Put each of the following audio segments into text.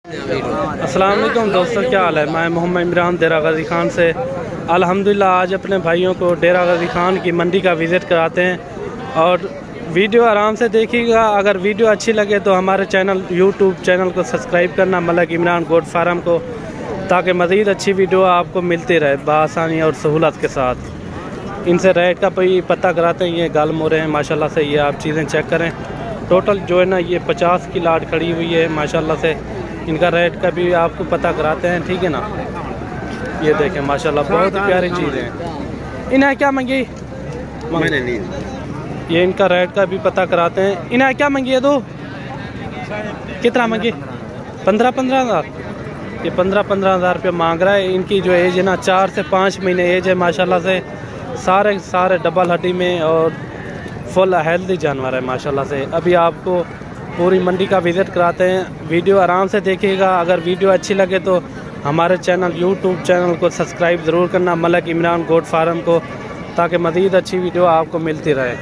अस्सलाम वालेकुम दोस्तों, क्या हाल है। मैं मोहम्मद इमरान डेरा गाजी खान से अल्हम्दुलिल्लाह आज अपने भाइयों को डेरा गाजी खान की मंडी का विज़िट कराते हैं और वीडियो आराम से देखिएगा। अगर वीडियो अच्छी लगे तो हमारे चैनल यूट्यूब चैनल को सब्सक्राइब करना मलिक इमरान गोट फार्म को, ताकि मज़ीद अच्छी वीडियो आपको मिलती रहे बआसानी और सहूलत के साथ। इनसे रेट का पता कराते हैं। ये गाल मोरे हैं माशाल्लाह से, ये आप चीज़ें चेक करें। टोटल जो है ना ये 50 की लाट खड़ी हुई है माशाल्लाह से। इनका रेट का भी आपको पता कराते हैं, ठीक है ना। ये देखें माशाल्लाह बहुत ही प्यारी चीज़ है। इन्हें क्या मंगी? मैंने नहीं। ये इनका रेट का भी पता कराते हैं। इन्हें क्या मंगी है? दो कितना मंगी? 15-15 हज़ार। ये 15-15 हज़ार रुपये मांग रहा है। इनकी जो एज है ना 4 से 5 महीने एज है माशाल्लाह से। सारे डबल हड्डी में और फुल हेल्दी जानवर है माशाल्लाह से। अभी आपको पूरी मंडी का विज़िट कराते हैं। वीडियो आराम से देखिएगा। अगर वीडियो अच्छी लगे तो हमारे चैनल यूट्यूब चैनल को सब्सक्राइब ज़रूर करना मलिक इमरान गोट फार्म को, ताकि मज़ीद अच्छी वीडियो आपको मिलती रहे।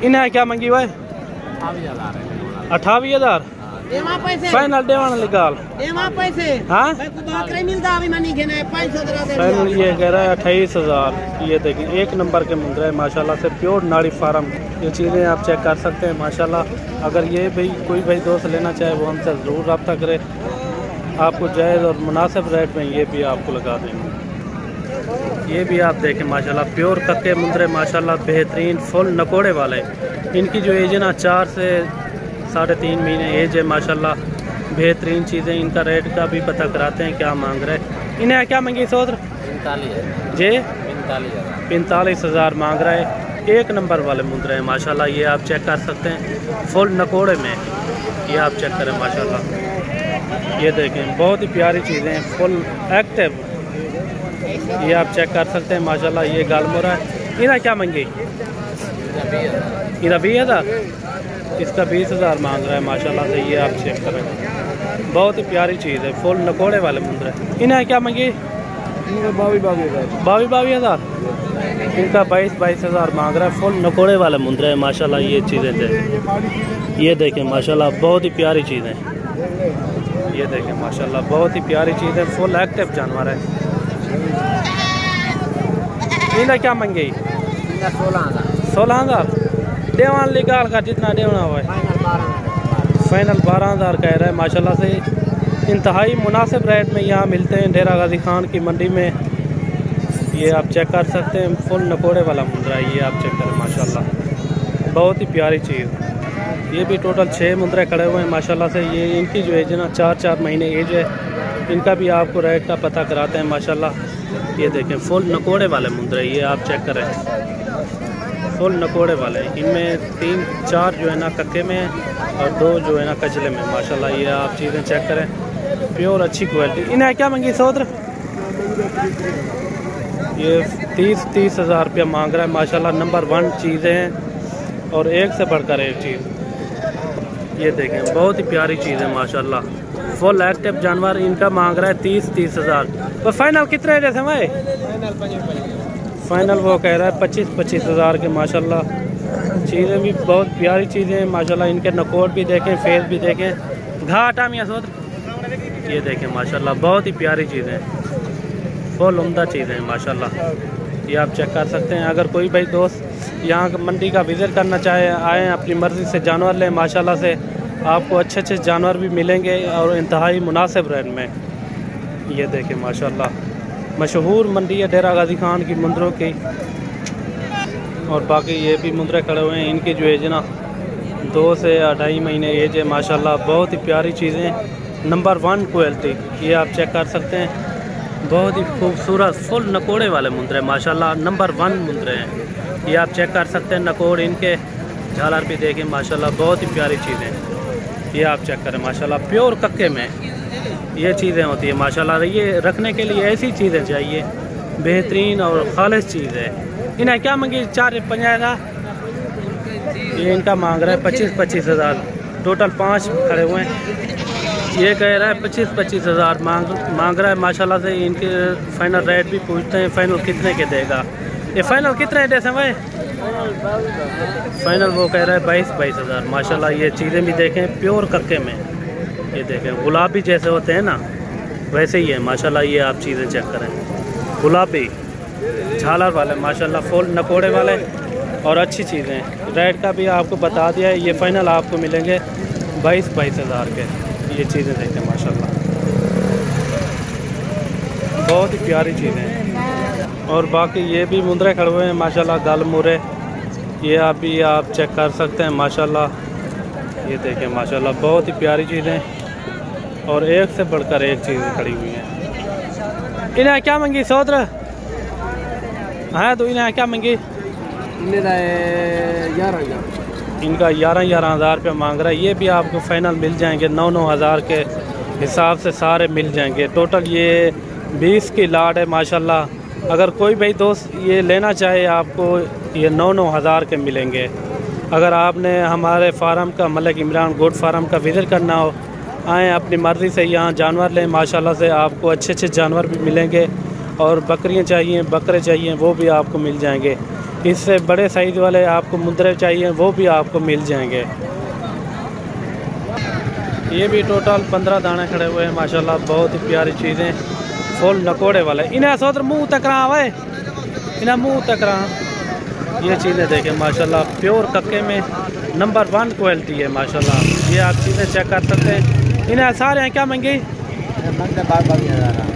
इन्हें क्या मंगी हुआ है? 28,000 फाइनल देवाना निकाल। हाँ फाइनल ये कह रहा है 28,000। ये देखिए एक नंबर के मुंद्रा है माशाल्लाह से, प्योर नाड़ी फार्म। ये चीज़ें आप चेक कर सकते हैं माशाल्लाह। अगर ये भाई कोई भाई दोस्त लेना चाहे वो हमसे ज़रूर रब्ता करे। आपको जायज़ और मुनासिब रेट में ये भी आपको लगा देंगे। ये भी आप देखें माशाल्लाह प्योर कक्के मुंद्रे माशाल्लाह बेहतरीन फुल नकोड़े वाले। इनकी जो एज है ना 4 से 3.5 महीने एज है माशाल्लाह। बेहतरीन चीज़ें। इनका रेट का भी पता कराते हैं क्या मांग रहे हैं। इन्हें क्या मंगी सोदर? 45,000 मांग रहा है। एक नंबर वाले मुंद्रे हैं माशाल्लाह। ये आप चेक कर सकते हैं फुल नकोड़े में। ये आप चेक करें माशाल्लाह। ये देखें बहुत ही प्यारी चीज़ें हैं फुल एक्टिव। ये आप चेक कर सकते हैं माशाल्लाह। ये गालमोरा है। इन्हें क्या मंगी? इन्हें 20,000। इसका 20,000 मांग रहा है माशाल्लाह से। ये आप चेक करें बहुत ही प्यारी चीज़ है फुल नकोड़े वाले मुंद्रे। इन्हें क्या मंगी? 22,000। इनका 22,000 मांग रहा है। फुल नकोड़े वाले मुंद्रे है माशाल्लाह। ये चीज़ें देखें, ये देखें माशाल्लाह बहुत ही प्यारी चीज़ें। ये देखें माशाल्लाह बहुत ही प्यारी चीज़ें फुल एक्टिव जानवर है। इन्हें क्या मंगी? 16,000। देवान निकाल का जितना देना हुआ है फाइनल 12,000 कह रहा है माशाल्लाह से। इंतहाई मुनासिब रेट में यहाँ मिलते हैं डेरा गाजी खान की मंडी में। ये आप चेक कर सकते हैं फुल नकोड़े वाला मुंद्रा है। ये आप चेक करें माशाल्लाह बहुत ही प्यारी चीज़। ये भी टोटल 6 मुंद्रे खड़े हुए हैं माशाल्लाह से। ये इनकी जो एज है ना 4 महीने एज है। इनका भी आपको रेट का पता कराते हैं माशाल्लाह। ये देखें फुल नकोड़े वाले मुंद्रे। ये आप चेक करें फुल नकोड़े वाले। इनमें 3-4 जो है ना कक्के में और 2 जो है ना कचले में माशाल्लाह। ये आप चीज़ें चेक करें प्योर अच्छी क्वालिटी। इन्हें क्या मंगी सोदर? ये 30,000 रुपया मांग रहा है माशाल्लाह। नंबर 1 चीज़ें हैं और एक से बढ़कर एक चीज़। ये देखें बहुत ही प्यारी चीज़ है माशाल्लाह फुल एक्टिव जानवर। इनका मांग रहा है 30,000। तो फाइनल कितने जैसे भाई? फाइनल वो कह रहा है 25,000 के माशाल्लाह। चीज़ें भी बहुत प्यारी चीज़ें हैं माशाल्लाह। इनके नकोर भी देखें, फेस भी देखें। घाटा मियाँ सोद ये देखें माशाल्लाह बहुत ही प्यारी चीज़ें फुल उम्दा चीज़ें हैं माशाल्लाह। ये आप चेक कर सकते हैं। अगर कोई भाई दोस्त यहाँ मंडी का विज़िट करना चाहे आएँ, अपनी मर्ज़ी से जानवर लें माशाल्लाह से। आपको अच्छे जानवर भी मिलेंगे और इंतहाई मुनासिब रेट में। ये देखें माशाल्लाह मशहूर मंडी है डेरा गाजी खान की मुंद्रों की। और बाकी ये भी मुंद्रे खड़े हुए हैं। इनकी जो एज है ना 2 से 2.5 महीने एज है माशाल्लाह। बहुत ही प्यारी चीज़ें नंबर 1 क्वालिटी। ये आप चेक कर सकते हैं बहुत ही खूबसूरत फुल नकोड़े वाले मुंद्रे माशाल्लाह। नंबर 1 मुंद्रे हैं। ये आप चेक कर सकते हैं नकोड़ इनके झालर भी देखें माशाल्लाह बहुत ही प्यारी चीज़ें। ये आप चेक करें माशाल्लाह प्योर कक्के में ये चीज़ें होती है माशाल्लाह। ये रखने के लिए ऐसी चीज़ें चाहिए बेहतरीन और खालिश चीज़ है। इन्हें क्या मंगी? 4-50,000। ये इनका मांग रहा है 25,000। टोटल 5 खड़े हुए हैं। ये कह रहा है 25,000 मांग रहा है माशाल्लाह से। इनके फाइनल रेट भी पूछते हैं फाइनल कितने के देगा। ये फाइनल कितने दे समय? फाइनल वो कह रहा है 22,000 माशाल्लाह। ये चीज़ें भी देखें प्योर कक्के में। ये देखें गुलाबी जैसे होते हैं ना, वैसे ही है माशाल्लाह। ये आप चीज़ें चेक करें, गुलाबी झालर वाले माशाल्लाह, फुल नकोड़े वाले और अच्छी चीज़ें। रेट का भी आपको बता दिया है, ये फ़ाइनल आपको मिलेंगे 22 हज़ार के। ये चीज़ें देखें माशाल्लाह, बहुत ही प्यारी चीज़ें हैं। और बाकी ये भी मुंदरे खड़े हुए हैं माशाल्लाह, गल मुरे, ये आप चेक कर सकते हैं माशाल्लाह। ये देखें माशाल्लाह, बहुत ही प्यारी चीज़ें और एक से बढ़कर एक चीज़ें खड़ी हुई हैं। इन्हें क्या मंगी सौदर? हाँ तो इन्हें क्या मंगी? इनका 11 हज़ार रुपया मांग रहा है। ये भी आपको फाइनल मिल जाएंगे 9 हज़ार के हिसाब से, सारे मिल जाएंगे। टोटल ये 20 की लाट है माशाल्लाह। अगर कोई भाई दोस्त ये लेना चाहे, आपको ये 9 हज़ार के मिलेंगे। अगर आपने हमारे फार्म का मलिक इमरान गोट फार्म का विज़िट करना हो, आएँ अपनी मर्ज़ी से यहाँ जानवर लें माशाल्लाह से। आपको अच्छे अच्छे जानवर भी मिलेंगे और बकरियाँ चाहिए, बकरे चाहिए, वो भी आपको मिल जाएंगे। इससे बड़े साइज़ वाले आपको मुंदरे चाहिए, वो भी आपको मिल जाएंगे। ये भी टोटल 15 दाने खड़े हुए हैं माशाल्लाह, बहुत ही प्यारी चीज़ें, फुल नकोड़े वाले। इन्हें सोच मुँह तक रहा हुआ, इन्हें मुँह तक रहा। ये चीज़ें देखें माशाल्लाह, प्योर कक्के में नंबर 1 क्वालिटी है माशाल्लाह। ये आप चीज़ें चेक कर सकते हैं। इन्हें सारे हैं क्या मंगी?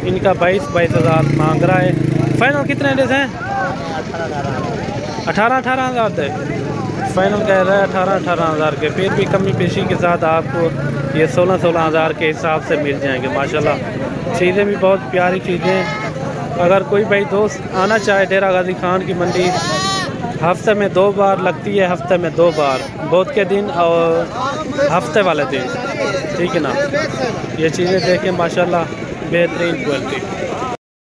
इनका 22 हज़ार मांग रहा है। फाइनल कितने डेज हैं? 18 हज़ार थे फाइनल कह रहा है, 18 हज़ार के। फिर भी कमी पेशी के साथ आपको ये 16 हज़ार के हिसाब से मिल जाएंगे माशाल्लाह। चीज़ें भी बहुत प्यारी चीज़ें हैं। अगर कोई भाई दोस्त आना चाहे, डेरा गाजी खान की मंडी हफ्ते में 2 बार लगती है, हफ्ते में 2 बार, बुध के दिन और हफ्ते वाले दिन, ठीक है ना। ये चीज़ें देखें माशाल्लाह, बेहतरीन क्वालिटी।